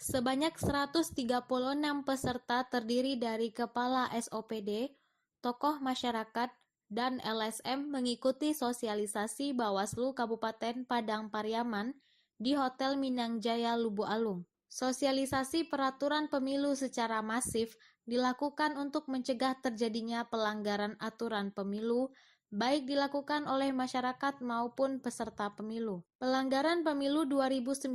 Sebanyak 136 peserta terdiri dari kepala SOPD, tokoh masyarakat, dan LSM mengikuti sosialisasi Bawaslu Kabupaten Padang Pariaman di Hotel Minang Jaya Lubu Alung. Sosialisasi peraturan pemilu secara masif dilakukan untuk mencegah terjadinya pelanggaran aturan pemilu, baik dilakukan oleh masyarakat maupun peserta pemilu. Pelanggaran pemilu 2019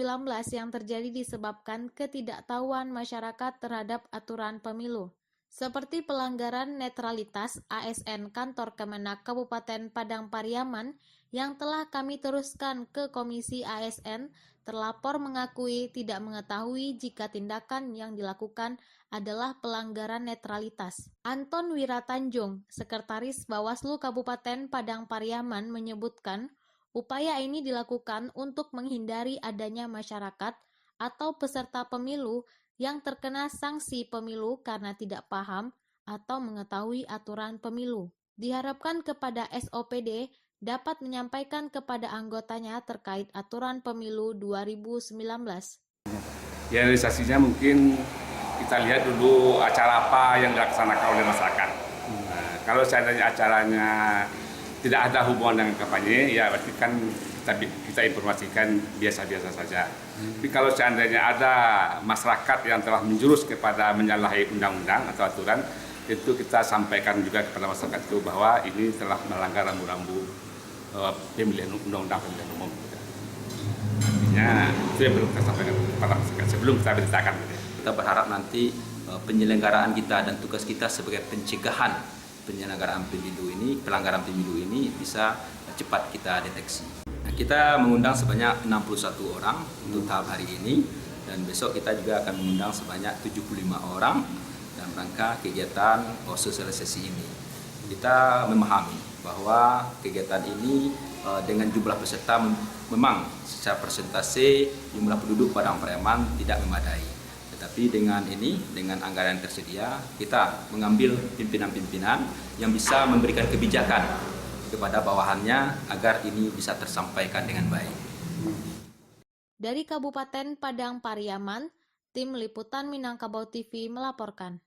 yang terjadi disebabkan ketidaktahuan masyarakat terhadap aturan pemilu, seperti pelanggaran netralitas ASN Kantor Kemenak Kabupaten Padang Pariaman yang telah kami teruskan ke Komisi ASN. Terlapor mengakui tidak mengetahui jika tindakan yang dilakukan adalah pelanggaran netralitas. Anton Wiratanjung, Sekretaris Bawaslu Kabupaten Padang Pariaman menyebutkan, upaya ini dilakukan untuk menghindari adanya masyarakat atau peserta pemilu yang terkena sanksi pemilu karena tidak paham atau mengetahui aturan pemilu. Diharapkan kepada SOPD dapat menyampaikan kepada anggotanya terkait aturan pemilu 2019. Ya, realisasinya mungkin kita lihat dulu acara apa yang dilaksanakan oleh masyarakat. Nah, kalau seandainya acaranya tidak ada hubungan dengan kampanye, ya berarti kan kita informasikan biasa-biasa saja. Tapi kalau seandainya ada masyarakat yang telah menjurus kepada menyalahi undang-undang atau aturan, itu kita sampaikan juga kepada masyarakat itu bahwa ini telah melanggar rambu-rambu pemilihan undang-undang pemilihan umum. Artinya itu yang perlu kita sampaikan kepada masyarakat sebelum kita beritakan. Kita berharap nanti penyelenggaraan kita dan tugas kita sebagai pencegahan penyelenggaraan pemilu ini, pelanggaran pemilu ini bisa cepat kita deteksi. Nah, kita mengundang sebanyak 61 orang untuk tahap hari ini, dan besok kita juga akan mengundang sebanyak 75 orang dalam rangka kegiatan sosialisasi ini. Kita memahami bahwa kegiatan ini dengan jumlah peserta memang secara persentase jumlah penduduk Padang Pariaman tidak memadai. Tetapi dengan ini, dengan anggaran yang tersedia, kita mengambil pimpinan-pimpinan yang bisa memberikan kebijakan kepada bawahannya agar ini bisa tersampaikan dengan baik. Dari Kabupaten Padang Pariaman, Tim Liputan Minangkabau TV melaporkan.